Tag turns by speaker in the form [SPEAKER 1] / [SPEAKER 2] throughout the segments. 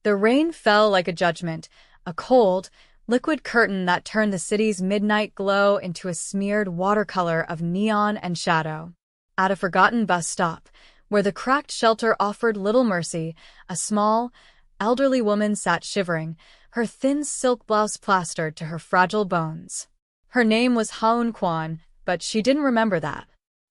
[SPEAKER 1] The rain fell like a judgment, a cold, liquid curtain that turned the city's midnight glow into a smeared watercolor of neon and shadow. At a forgotten bus stop, where the cracked shelter offered little mercy, a small, elderly woman sat shivering, her thin silk blouse plastered to her fragile bones. Her name was Haun Kwan, but she didn't remember that.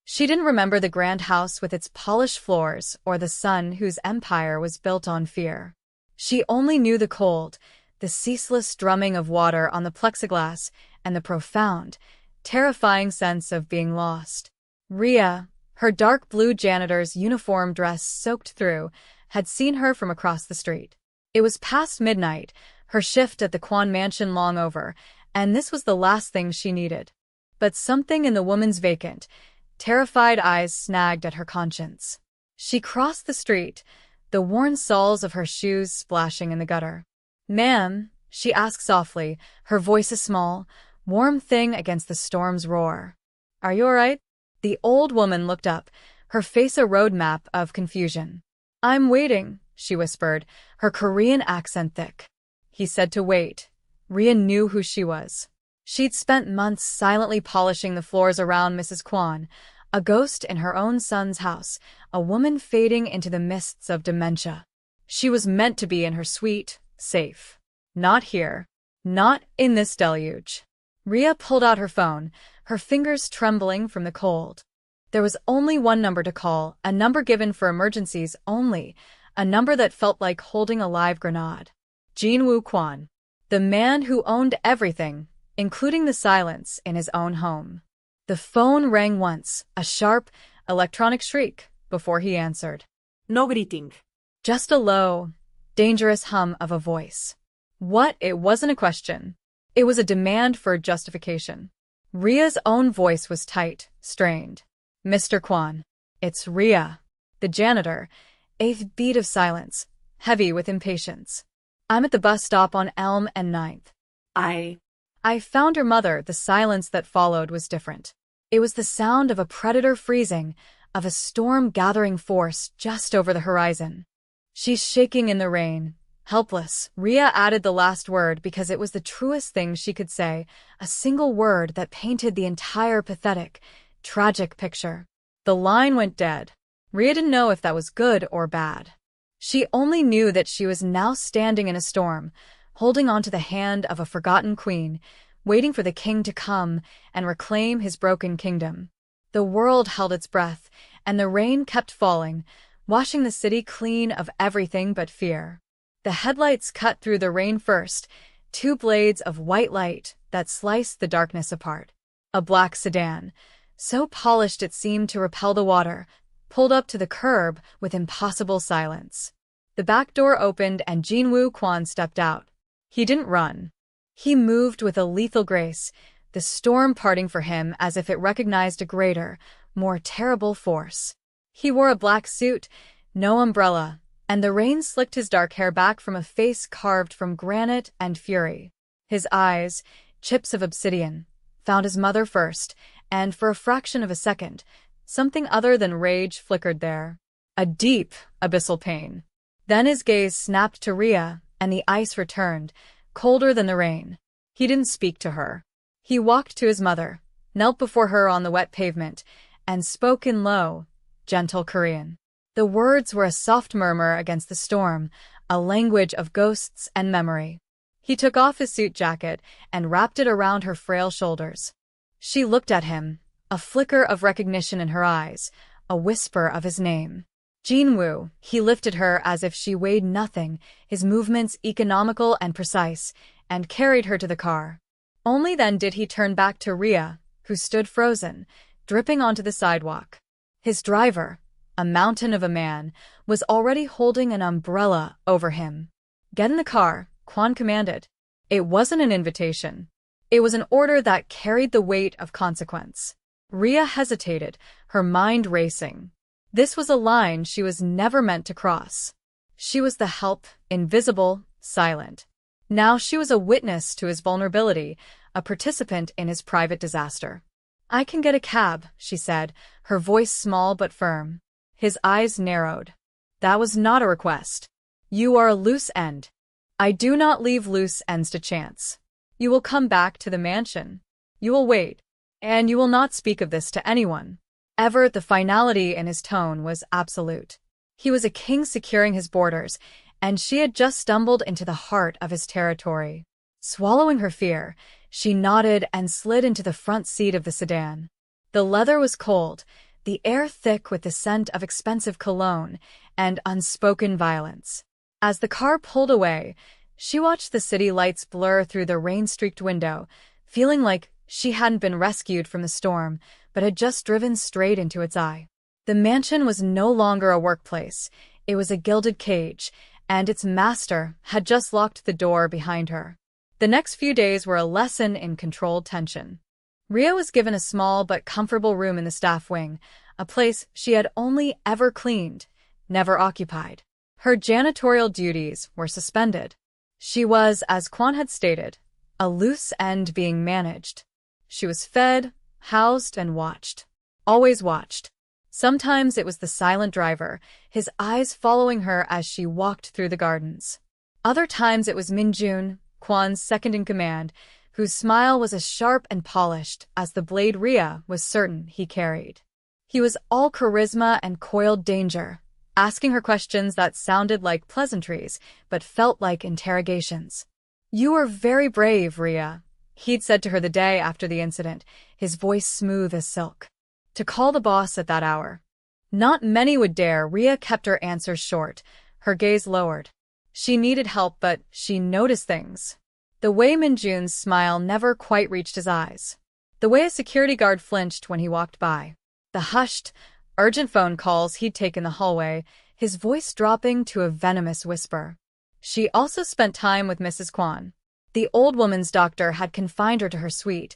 [SPEAKER 1] She didn't remember the grand house with its polished floors or the son whose empire was built on fear. She only knew the cold, the ceaseless drumming of water on the plexiglass, and the profound, terrifying sense of being lost. Rhea, her dark blue janitor's uniform dress soaked through, had seen her from across the street. It was past midnight, her shift at the Kwan mansion long over, and this was the last thing she needed. But something in the woman's vacant, terrified eyes snagged at her conscience. She crossed the street, the worn soles of her shoes splashing in the gutter. "Ma'am," she asked softly, her voice a small, warm thing against the storm's roar. "Are you all right?" The old woman looked up, her face a road map of confusion. "I'm waiting," she whispered, her Korean accent thick. He said to wait. Rhea knew who she was. She'd spent months silently polishing the floors around Mrs. Kwan, a ghost in her own son's house, a woman fading into the mists of dementia. She was meant to be in her suite, safe. Not here. Not in this deluge. Rhea pulled out her phone, her fingers trembling from the cold. There was only one number to call, a number given for emergencies only, a number that felt like holding a live grenade. Jin-woo Kwan, the man who owned everything, including the silence in his own home. The phone rang once, a sharp, electronic shriek, before he answered.
[SPEAKER 2] No greeting.
[SPEAKER 1] Just a low, dangerous hum of a voice. What? It wasn't a question. It was a demand for justification. Rhea's own voice was tight, strained. "Mr. Kwan." "It's Rhea." The janitor, eighth beat of silence, heavy with impatience. "I'm at the bus stop on Elm and Ninth." I found her mother." The silence that followed was different. It was the sound of a predator freezing, of a storm gathering force just over the horizon. "She's shaking in the rain. Helpless." Rhea added the last word because it was the truest thing she could say, a single word that painted the entire pathetic, tragic picture. The line went dead. Rhea didn't know if that was good or bad. She only knew that she was now standing in a storm, holding onto the hand of a forgotten queen, waiting for the king to come and reclaim his broken kingdom. The world held its breath, and the rain kept falling, washing the city clean of everything but fear. The headlights cut through the rain first, two blades of white light that sliced the darkness apart. A black sedan, so polished it seemed to repel the water, pulled up to the curb with impossible silence. The back door opened and Jin-woo Kwan stepped out. He didn't run. He moved with a lethal grace, the storm parting for him as if it recognized a greater, more terrible force. He wore a black suit, no umbrella, and the rain slicked his dark hair back from a face carved from granite and fury. His eyes, chips of obsidian, found his mother first, and for a fraction of a second, something other than rage flickered there. A deep, abyssal pain. Then his gaze snapped to Rhea, and the ice returned, colder than the rain. He didn't speak to her. He walked to his mother, knelt before her on the wet pavement, and spoke in low, gentle Korean. The words were a soft murmur against the storm, a language of ghosts and memory. He took off his suit jacket and wrapped it around her frail shoulders. She looked at him, a flicker of recognition in her eyes, a whisper of his name. Jin-woo. He lifted her as if she weighed nothing, his movements economical and precise, and carried her to the car. Only then did he turn back to Rhea, who stood frozen, dripping onto the sidewalk. His driver, a mountain of a man, was already holding an umbrella over him. "Get in the car," Kwan commanded. It wasn't an invitation. It was an order that carried the weight of consequence. Rhea hesitated, her mind racing. This was a line she was never meant to cross. She was the help, invisible, silent. Now she was a witness to his vulnerability, a participant in his private disaster. "I can get a cab," she said, her voice small but firm. His eyes narrowed. That was not a request. You are a loose end. I do not leave loose ends to chance. You will come back to the mansion. You will wait, and you will not speak of this to anyone. Ever, the finality in his tone was absolute. He was a king securing his borders, and she had just stumbled into the heart of his territory. Swallowing her fear, she nodded and slid into the front seat of the sedan. The leather was cold, the air thick with the scent of expensive cologne and unspoken violence. As the car pulled away, she watched the city lights blur through the rain-streaked window, feeling like she hadn't been rescued from the storm, but had just driven straight into its eye. The mansion was no longer a workplace. It was a gilded cage, and its master had just locked the door behind her. The next few days were a lesson in controlled tension. Rhea was given a small but comfortable room in the staff wing, a place she had only ever cleaned, never occupied. Her janitorial duties were suspended. She was, as Quan had stated, a loose end being managed. She was fed, housed, and watched. Always watched. Sometimes it was the silent driver, his eyes following her as she walked through the gardens. Other times it was Minjun, Quan's second-in-command, whose smile was as sharp and polished as the blade Rhea was certain he carried. He was all charisma and coiled danger, asking her questions that sounded like pleasantries but felt like interrogations. "You are very brave, Rhea," he'd said to her the day after the incident, his voice smooth as silk. To call the boss at that hour. Not many would dare. Rhea kept her answers short, her gaze lowered. She needed help, but she noticed things. The way Minjun's smile never quite reached his eyes. The way a security guard flinched when he walked by. The hushed, urgent phone calls he'd take in the hallway, his voice dropping to a venomous whisper. She also spent time with Mrs. Quan. The old woman's doctor had confined her to her suite,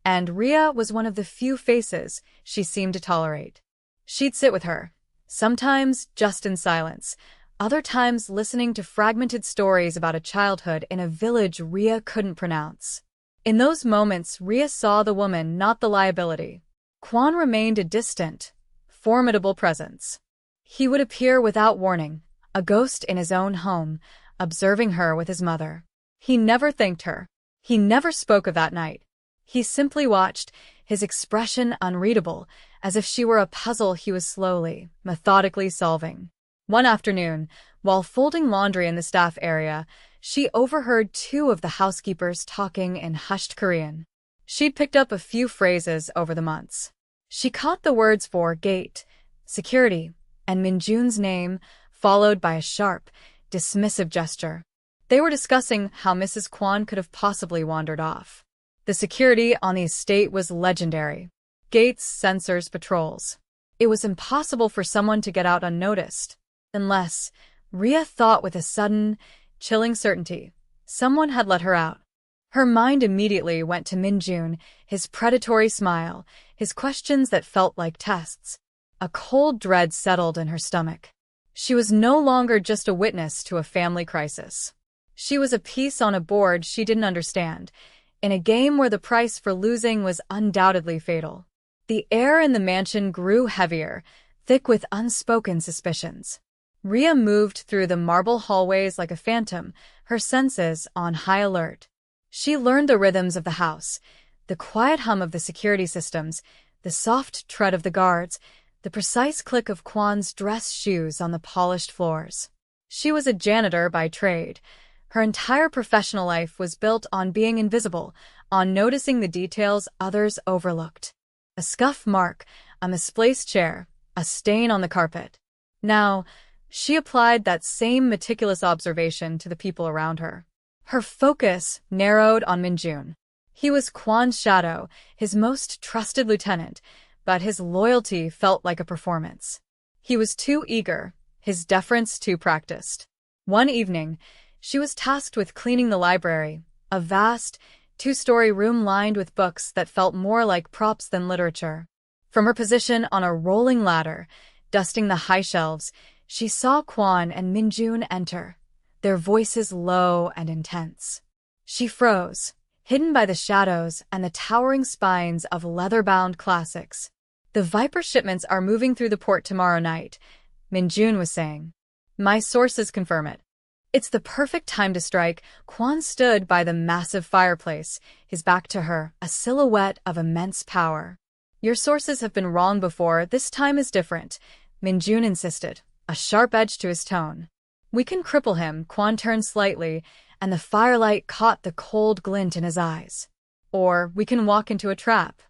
[SPEAKER 1] and Rhea was one of the few faces she seemed to tolerate. She'd sit with her, sometimes just in silence, other times listening to fragmented stories about a childhood in a village Rhea couldn't pronounce. In those moments, Rhea saw the woman, not the liability. Quan remained a distant, formidable presence. He would appear without warning, a ghost in his own home, observing her with his mother. He never thanked her. He never spoke of that night. He simply watched, his expression unreadable, as if she were a puzzle he was slowly, methodically solving. One afternoon, while folding laundry in the staff area, she overheard two of the housekeepers talking in hushed Korean. She'd picked up a few phrases over the months. She caught the words for gate, security, and Minjun's name, followed by a sharp, dismissive gesture. They were discussing how Mrs. Quan could have possibly wandered off. The security on the estate was legendary. Gates, sensors, patrols. It was impossible for someone to get out unnoticed. Unless, Rhea thought with a sudden, chilling certainty, someone had let her out. Her mind immediately went to Minjun, his predatory smile, his questions that felt like tests. A cold dread settled in her stomach. She was no longer just a witness to a family crisis. She was a piece on a board she didn't understand, in a game where the price for losing was undoubtedly fatal. The air in the mansion grew heavier, thick with unspoken suspicions. Rhea moved through the marble hallways like a phantom, her senses on high alert. She learned the rhythms of the house, the quiet hum of the security systems, the soft tread of the guards, the precise click of Quan's dress shoes on the polished floors. She was a janitor by trade. Her entire professional life was built on being invisible, on noticing the details others overlooked. A scuff mark, a misplaced chair, a stain on the carpet. Now, she applied that same meticulous observation to the people around her. Her focus narrowed on Minjun. He was Quan's shadow, his most trusted lieutenant, but his loyalty felt like a performance. He was too eager, his deference too practiced. One evening, she was tasked with cleaning the library, a vast, two-story room lined with books that felt more like props than literature. From her position on a rolling ladder, dusting the high shelves, she saw Quan and Minjun enter, their voices low and intense. She froze, hidden by the shadows and the towering spines of leather-bound classics. "The Viper shipments are moving through the port tomorrow night," Minjun was saying. "My sources confirm it. It's the perfect time to strike. Quan stood by the massive fireplace, his back to her, a silhouette of immense power. Your sources have been wrong before, this time is different, Minjun insisted, a sharp edge to his tone. We can cripple him. Quan turned slightly, and the firelight caught the cold glint in his eyes. Or we can walk into a trap.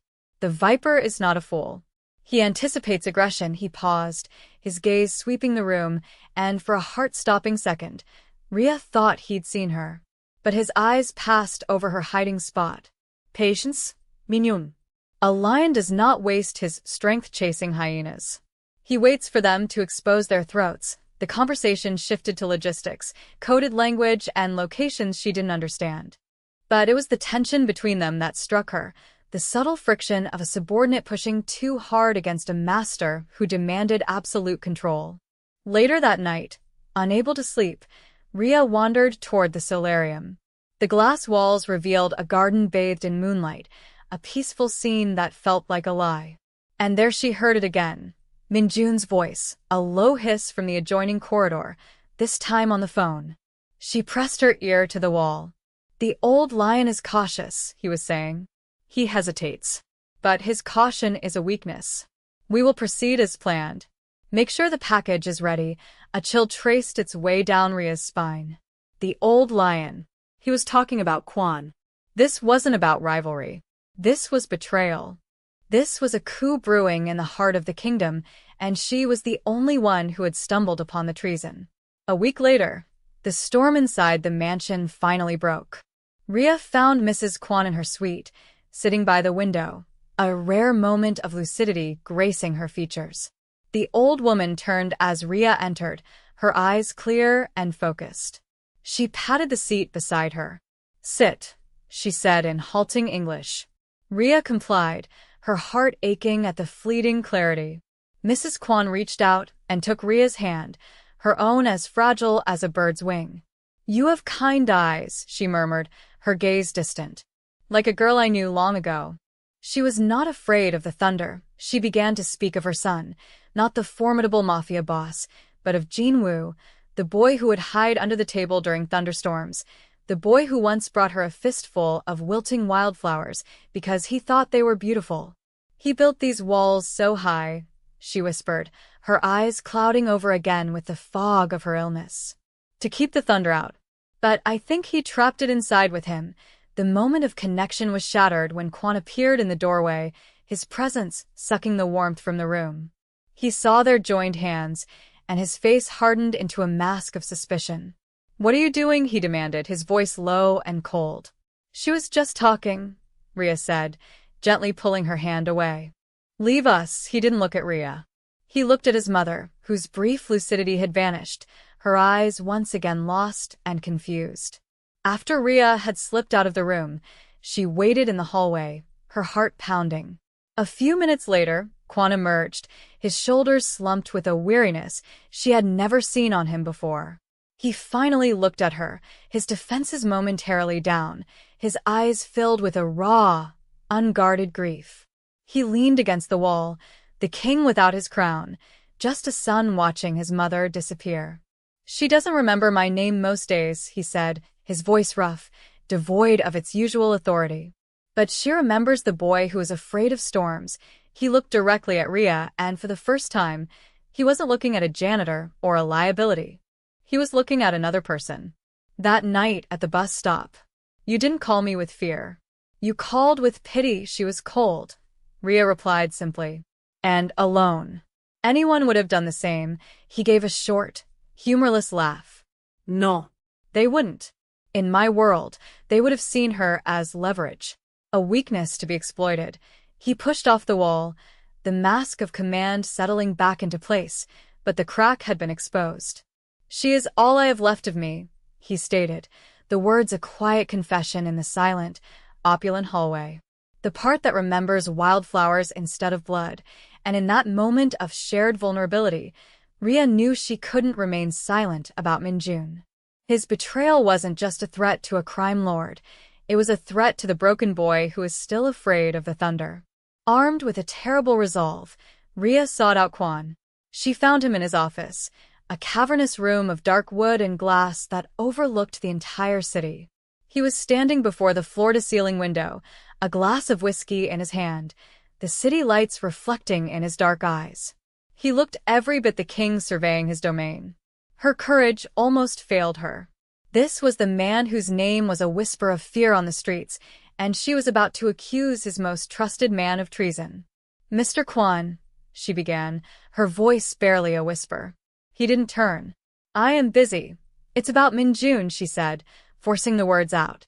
[SPEAKER 1] The Viper is not a fool. He anticipates aggression. He paused, his gaze sweeping the room, and for a heart-stopping second, Rhea thought he'd seen her. But his eyes passed over her hiding spot. Patience, Minjun. A lion does not waste his strength chasing hyenas. He waits for them to expose their throats. The conversation shifted to logistics, coded language, and locations she didn't understand. But it was the tension between them that struck her, the subtle friction of a subordinate pushing too hard against a master who demanded absolute control. Later that night, unable to sleep, Rhea wandered toward the solarium. The glass walls revealed a garden bathed in moonlight, a peaceful scene that felt like a lie. And there she heard it again. Minjun's voice, a low hiss from the adjoining corridor, this time on the phone. She pressed her ear to the wall. The old lion is cautious, he was saying. He hesitates. But his caution is a weakness. We will proceed as planned. Make sure the package is ready. A chill traced its way down Rhea's spine. The old lion. He was talking about Quan. This wasn't about rivalry. This was betrayal. This was a coup brewing in the heart of the kingdom, and she was the only one who had stumbled upon the treason. A week later, the storm inside the mansion finally broke. Rhea found Mrs. Quan in her suite, sitting by the window, a rare moment of lucidity gracing her features. The old woman turned as Rhea entered, her eyes clear and focused. She patted the seat beside her. "Sit," she said in halting English. Rhea complied, her heart aching at the fleeting clarity. Mrs. Quan reached out and took Rhea's hand, her own as fragile as a bird's wing. "You have kind eyes," she murmured, her gaze distant. "Like a girl I knew long ago." She was not afraid of the thunder. She began to speak of her son, not the formidable mafia boss, but of Jinwoo, the boy who would hide under the table during thunderstorms, the boy who once brought her a fistful of wilting wildflowers because he thought they were beautiful. "He built these walls so high," she whispered, her eyes clouding over again with the fog of her illness, "to keep the thunder out. But I think he trapped it inside with him." The moment of connection was shattered when Quan appeared in the doorway, his presence sucking the warmth from the room. He saw their joined hands, and his face hardened into a mask of suspicion. "What are you doing?" he demanded, his voice low and cold. "She was just talking," Rhea said, gently pulling her hand away. "Leave us." He didn't look at Rhea. He looked at his mother, whose brief lucidity had vanished, her eyes once again lost and confused. After Rhea had slipped out of the room, she waited in the hallway, her heart pounding. A few minutes later, Quan emerged, his shoulders slumped with a weariness she had never seen on him before. He finally looked at her, his defenses momentarily down, his eyes filled with a raw, unguarded grief. He leaned against the wall, the king without his crown, just a son watching his mother disappear. "She doesn't remember my name most days," he said, his voice rough, devoid of its usual authority. "But she remembers the boy who is afraid of storms." He looked directly at Rhea, and for the first time, he wasn't looking at a janitor or a liability. He was looking at another person. "That night at the bus stop. You didn't call me with fear. You called with pity." She was cold, Rhea replied simply. "And alone." Anyone would have done the same. He gave a short, humorless laugh. "No, they wouldn't. In my world, they would have seen her as leverage, a weakness to be exploited." He pushed off the wall, the mask of command settling back into place, but the crack had been exposed. "She is all I have left of me," he stated, the words a quiet confession in the silent, opulent hallway. The part that remembers wildflowers instead of blood, and in that moment of shared vulnerability, Rhea knew she couldn't remain silent about Minjun. His betrayal wasn't just a threat to a crime lord, it was a threat to the broken boy who is still afraid of the thunder. Armed with a terrible resolve, Rhea sought out Quan. She found him in his office, a cavernous room of dark wood and glass that overlooked the entire city. He was standing before the floor-to-ceiling window, a glass of whiskey in his hand, the city lights reflecting in his dark eyes. He looked every bit the king surveying his domain. Her courage almost failed her. This was the man whose name was a whisper of fear on the streets, and she was about to accuse his most trusted man of treason. "Mr. Kwon," she began, her voice barely a whisper. He didn't turn. "I am busy. It's about Min-jun," she said, forcing the words out.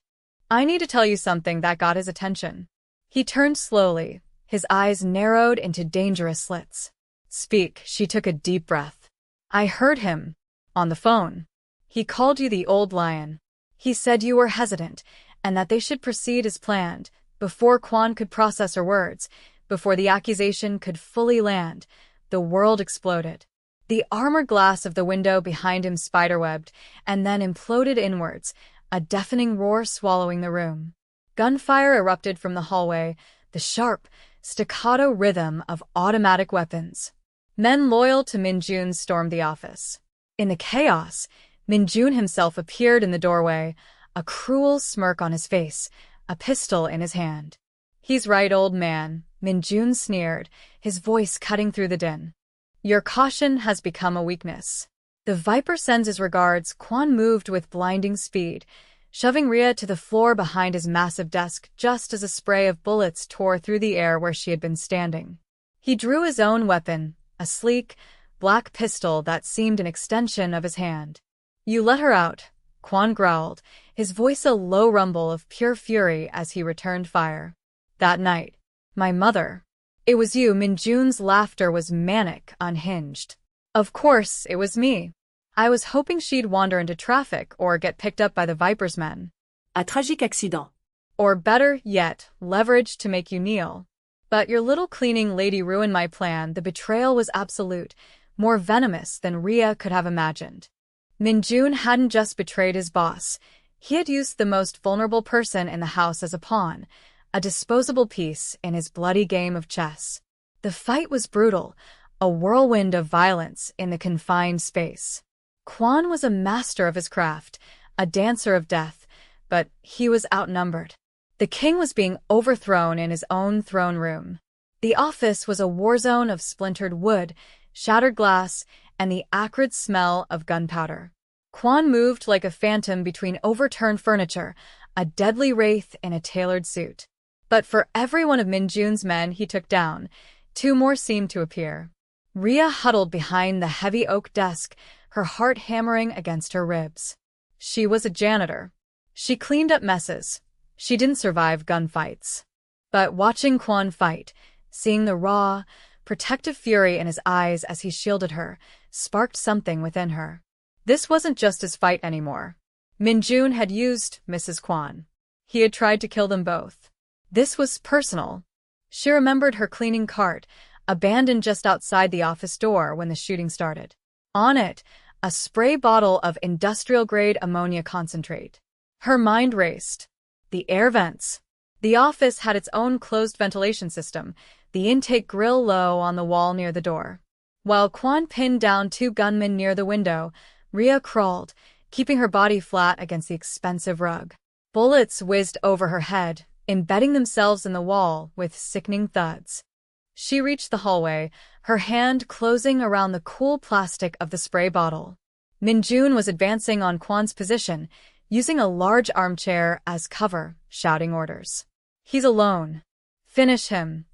[SPEAKER 1] "I need to tell you something that got his attention." He turned slowly, his eyes narrowed into dangerous slits. "Speak," she took a deep breath. "I heard him. On the phone. He called you the old lion. He said you were hesitant, and that they should proceed as planned." Before Kwon could process her words, before the accusation could fully land, the world exploded. The armored glass of the window behind him spiderwebbed, and then imploded inwards, a deafening roar swallowing the room. Gunfire erupted from the hallway, the sharp, staccato rhythm of automatic weapons. Men loyal to Min-jun stormed the office. In the chaos, Min-jun himself appeared in the doorway, a cruel smirk on his face, a pistol in his hand. "He's right, old man," Min-jun sneered, his voice cutting through the din. "Your caution has become a weakness." "The Viper sends his regards." Kwon moved with blinding speed, shoving Rhea to the floor behind his massive desk just as a spray of bullets tore through the air where she had been standing. He drew his own weapon, a sleek, black pistol that seemed an extension of his hand. "You let her out," Kwon growled, his voice a low rumble of pure fury as he returned fire. "That night. My mother." "It was you." Min-jun's laughter was manic, unhinged. "Of course, it was me. I was hoping she'd wander into traffic or get picked up by the Viper's men.
[SPEAKER 2] Un tragique accident.
[SPEAKER 1] Or better yet, leverage to make you kneel. But your little cleaning lady ruined my plan." The betrayal was absolute, more venomous than Rhea could have imagined. Min-jun hadn't just betrayed his boss. He had used the most vulnerable person in the house as a pawn, a disposable piece in his bloody game of chess. The fight was brutal, a whirlwind of violence in the confined space. Kwon was a master of his craft, a dancer of death, but he was outnumbered. The king was being overthrown in his own throne room. The office was a war zone of splintered wood, shattered glass, and the acrid smell of gunpowder. Kwon moved like a phantom between overturned furniture, a deadly wraith in a tailored suit. But for every one of Min-jun's men he took down, two more seemed to appear. Rhea huddled behind the heavy oak desk, her heart hammering against her ribs. She was a janitor. She cleaned up messes. She didn't survive gunfights. But watching Kwon fight, seeing the raw, protective fury in his eyes as he shielded her, sparked something within her. This wasn't just his fight anymore. Min-jun had used Mrs. Kwon. He had tried to kill them both. This was personal. She remembered her cleaning cart, abandoned just outside the office door when the shooting started. On it, a spray bottle of industrial-grade ammonia concentrate. Her mind raced. The air vents. The office had its own closed ventilation system, the intake grill low on the wall near the door. While Kwon pinned down two gunmen near the window, Rhea crawled, keeping her body flat against the expensive rug. Bullets whizzed over her head, embedding themselves in the wall with sickening thuds. She reached the hallway, her hand closing around the cool plastic of the spray bottle. Min-jun was advancing on Kwon's position, using a large armchair as cover, shouting orders. "He's alone. Finish him."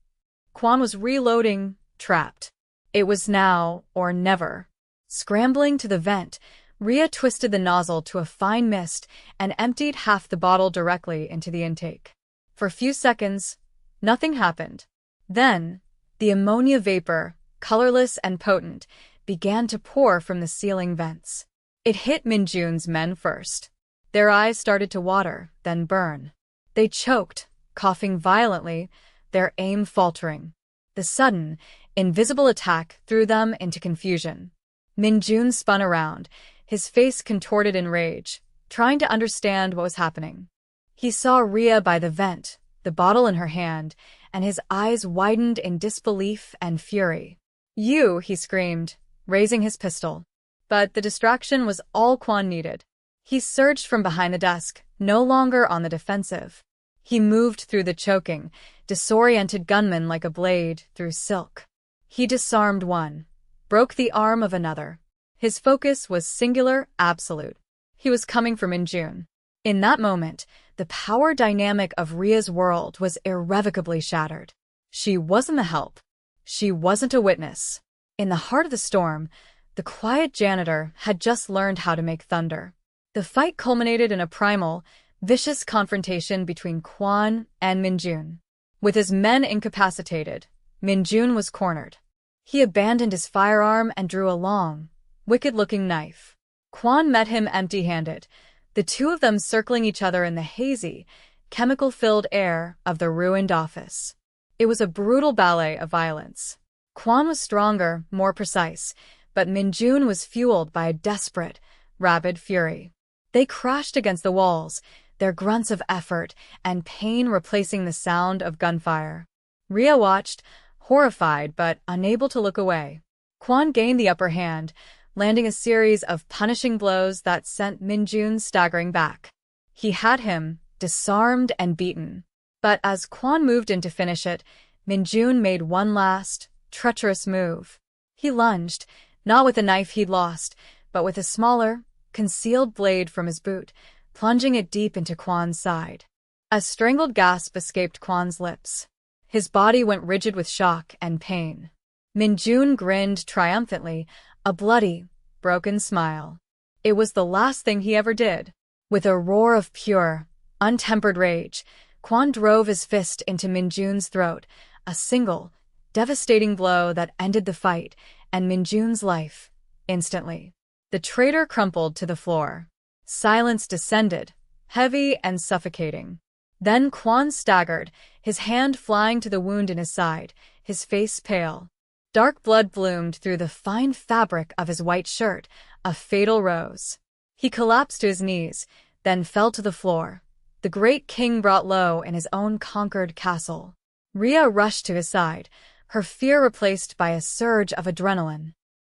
[SPEAKER 1] Kwon was reloading, trapped. It was now or never. Scrambling to the vent, Rhea twisted the nozzle to a fine mist and emptied half the bottle directly into the intake. For a few seconds, nothing happened. Then, the ammonia vapor, colorless and potent, began to pour from the ceiling vents. It hit Min-jun's men first. Their eyes started to water, then burn. They choked, coughing violently, their aim faltering. The sudden, invisible attack threw them into confusion. Min-jun spun around, his face contorted in rage, trying to understand what was happening. He saw Rhea by the vent, the bottle in her hand, and his eyes widened in disbelief and fury. "You!" he screamed, raising his pistol. But the distraction was all Kwon needed. He surged from behind the desk, no longer on the defensive. He moved through the choking, disoriented gunman like a blade through silk. He disarmed one, broke the arm of another. His focus was singular, absolute. He was coming for Min-jun. In that moment, the power dynamic of Rhea's world was irrevocably shattered. She wasn't the help. She wasn't a witness. In the heart of the storm, the quiet janitor had just learned how to make thunder. The fight culminated in a primal, vicious confrontation between Kwon and Min-jun. With his men incapacitated, Min-jun was cornered. He abandoned his firearm and drew a long, wicked-looking knife. Kwon met him empty-handed, the two of them circling each other in the hazy, chemical-filled air of the ruined office. It was a brutal ballet of violence. Kwon was stronger, more precise, but Min-jun was fueled by a desperate, rabid fury. They crashed against the walls, their grunts of effort and pain replacing the sound of gunfire. Rhea watched, horrified but unable to look away. Kwon gained the upper hand, landing a series of punishing blows that sent Min-jun staggering back. He had him, disarmed and beaten. But as Kwon moved in to finish it, Min-jun made one last, treacherous move. He lunged, not with the knife he'd lost, but with a smaller, concealed blade from his boot, plunging it deep into Kwon's side. A strangled gasp escaped Kwon's lips. His body went rigid with shock and pain. Min-jun grinned triumphantly, a bloody, broken smile. It was the last thing he ever did. With a roar of pure, untempered rage, Kwon drove his fist into Min-jun's throat, a single, devastating blow that ended the fight and Min-jun's life, instantly. The traitor crumpled to the floor. Silence descended, heavy and suffocating. Then Kwon staggered, his hand flying to the wound in his side, his face pale. Dark blood bloomed through the fine fabric of his white shirt, a fatal rose. He collapsed to his knees, then fell to the floor, the great king brought low in his own conquered castle. Rhea rushed to his side, her fear replaced by a surge of adrenaline.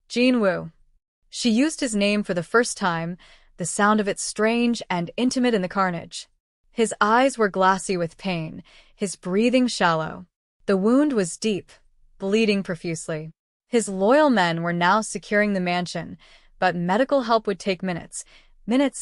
[SPEAKER 1] Jin-woo. She used his name for the first time, the sound of it strange and intimate in the carnage. His eyes were glassy with pain, his breathing shallow. The wound was deep, bleeding profusely. His loyal men were now securing the mansion, but medical help would take minutes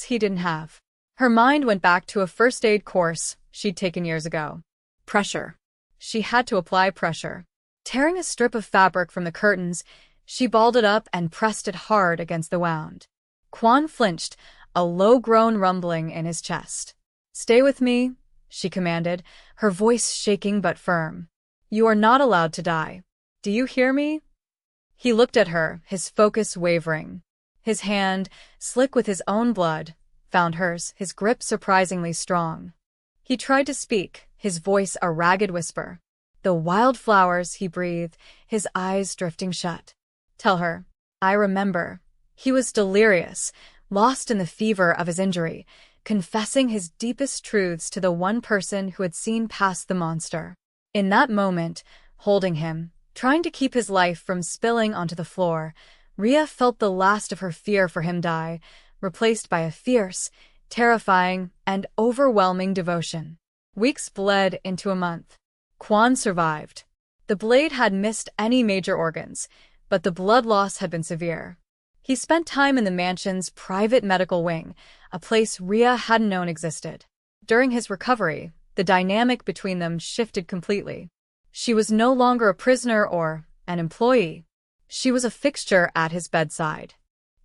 [SPEAKER 1] he didn't have. Her mind went back to a first aid course she'd taken years ago. Pressure. She had to apply pressure. Tearing a strip of fabric from the curtains, she balled it up and pressed it hard against the wound. Kwon flinched, a low groan rumbling in his chest. "Stay with me," she commanded, her voice shaking but firm. "You are not allowed to die. Do you hear me?" He looked at her, his focus wavering. His hand, slick with his own blood, found hers, his grip surprisingly strong. He tried to speak, his voice a ragged whisper. "The wildflowers," he breathed, his eyes drifting shut. "Tell her. I remember." He was delirious, lost in the fever of his injury, confessing his deepest truths to the one person who had seen past the monster. In that moment, holding him, trying to keep his life from spilling onto the floor, Rhea felt the last of her fear for him die, replaced by a fierce, terrifying, and overwhelming devotion. Weeks bled into a month. Kwon survived. The blade had missed any major organs, but the blood loss had been severe. He spent time in the mansion's private medical wing, a place Rhea hadn't known existed. During his recovery, the dynamic between them shifted completely. She was no longer a prisoner or an employee. She was a fixture at his bedside.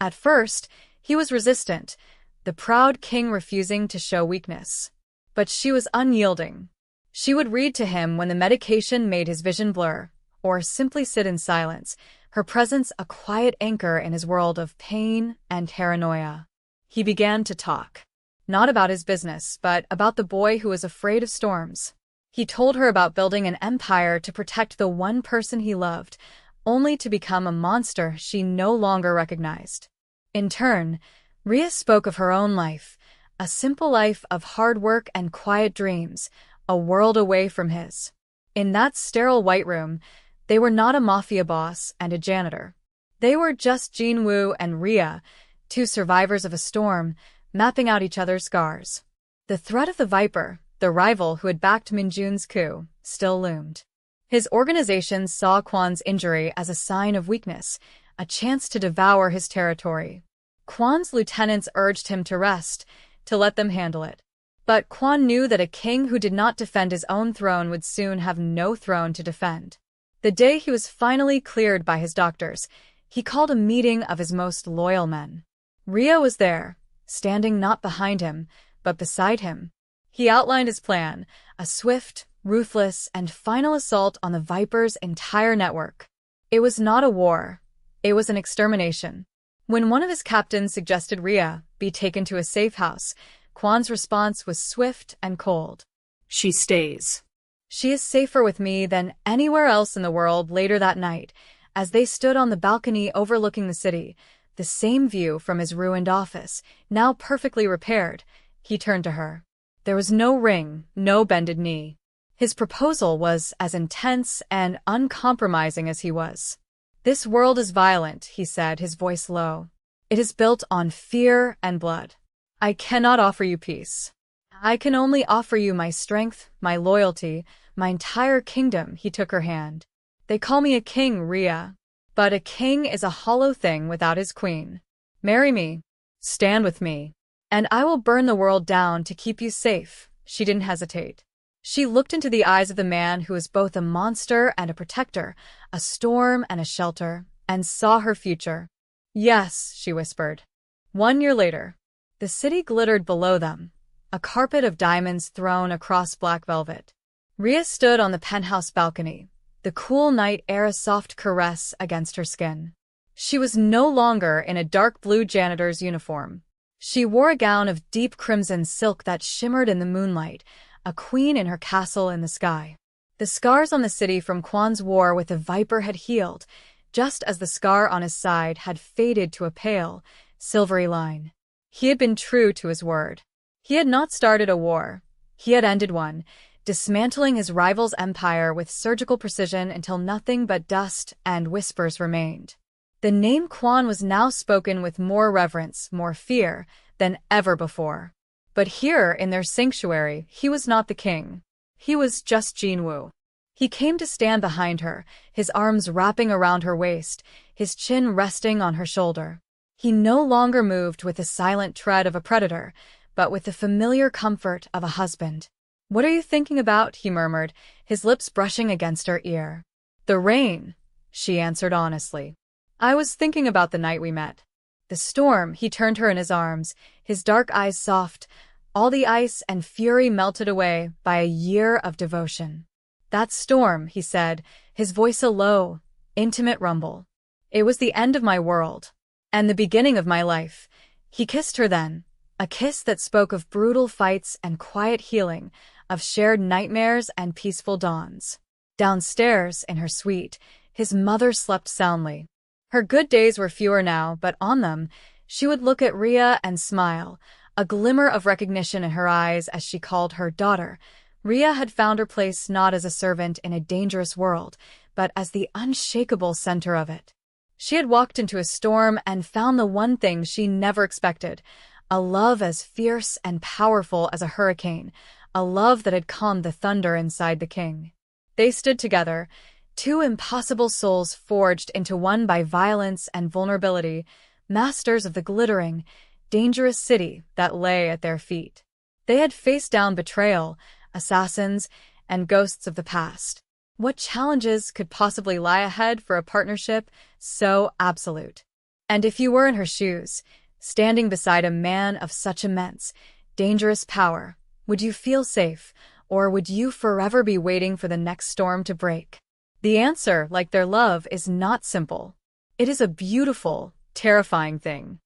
[SPEAKER 1] At first, he was resistant, the proud king refusing to show weakness. But she was unyielding. She would read to him when the medication made his vision blur, or simply sit in silence, her presence a quiet anchor in his world of pain and paranoia. He began to talk. Not about his business, but about the boy who was afraid of storms. He told her about building an empire to protect the one person he loved, only to become a monster she no longer recognized. In turn, Rhea spoke of her own life, a simple life of hard work and quiet dreams, a world away from his. In that sterile white room, they were not a mafia boss and a janitor. They were just Jinwoo and Rhea, two survivors of a storm, mapping out each other's scars. The threat of the Viper, the rival who had backed Minjun's coup, still loomed. His organization saw Kwan's injury as a sign of weakness, a chance to devour his territory. Kwan's lieutenants urged him to rest, to let them handle it. But Kwan knew that a king who did not defend his own throne would soon have no throne to defend. The day he was finally cleared by his doctors, he called a meeting of his most loyal men. Rhea was there, standing not behind him, but beside him. He outlined his plan, a swift, ruthless, and final assault on the Viper's entire network. It was not a war. It was an extermination. When one of his captains suggested Rhea be taken to a safe house, Kwan's response was swift and cold.
[SPEAKER 2] She stays.
[SPEAKER 1] She is safer with me than anywhere else in the world. Later that night, as they stood on the balcony overlooking the city, the same view from his ruined office, now perfectly repaired, he turned to her. There was no ring, no bended knee. His proposal was as intense and uncompromising as he was. This world is violent, he said, his voice low. It is built on fear and blood. I cannot offer you peace. I can only offer you my strength, my loyalty, my entire kingdom. He took her hand. They call me a king, Rhea. But a king is a hollow thing without his queen. Marry me. Stand with me. And I will burn the world down to keep you safe. She didn't hesitate. She looked into the eyes of the man who was both a monster and a protector, a storm and a shelter, and saw her future. Yes, she whispered. 1 year later, the city glittered below them, a carpet of diamonds thrown across black velvet. Rhea stood on the penthouse balcony, the cool night air a soft caress against her skin. She was no longer in a dark blue janitor's uniform. She wore a gown of deep crimson silk that shimmered in the moonlight, a queen in her castle in the sky. The scars on the city from Kwan's war with the Viper had healed, just as the scar on his side had faded to a pale, silvery line. He had been true to his word. He had not started a war. He had ended one, dismantling his rival's empire with surgical precision until nothing but dust and whispers remained. The name Kwan was now spoken with more reverence, more fear, than ever before. But here, in their sanctuary, he was not the king. He was just Jinwoo. He came to stand behind her, his arms wrapping around her waist, his chin resting on her shoulder. He no longer moved with the silent tread of a predator, but with the familiar comfort of a husband. "What are you thinking about?" he murmured, his lips brushing against her ear. "The rain," she answered honestly. "I was thinking about the night we met." The storm. He turned her in his arms, his dark eyes soft, all the ice and fury melted away by a year of devotion. "That storm," he said, his voice a low, intimate rumble. "It was the end of my world. And the beginning of my life." He kissed her then, a kiss that spoke of brutal fights and quiet healing, of shared nightmares and peaceful dawns. Downstairs, in her suite, his mother slept soundly. Her good days were fewer now, but on them, she would look at Rhea and smile, a glimmer of recognition in her eyes as she called her daughter. Rhea had found her place not as a servant in a dangerous world, but as the unshakable center of it. She had walked into a storm and found the one thing she never expected, a love as fierce and powerful as a hurricane, a love that had calmed the thunder inside the king. They stood together, two impossible souls forged into one by violence and vulnerability, masters of the glittering, dangerous city that lay at their feet. They had faced down betrayal, assassins, and ghosts of the past. What challenges could possibly lie ahead for a partnership so absolute? And if you were in her shoes, standing beside a man of such immense, dangerous power, would you feel safe, or would you forever be waiting for the next storm to break? The answer, like their love, is not simple. It is a beautiful, terrifying thing.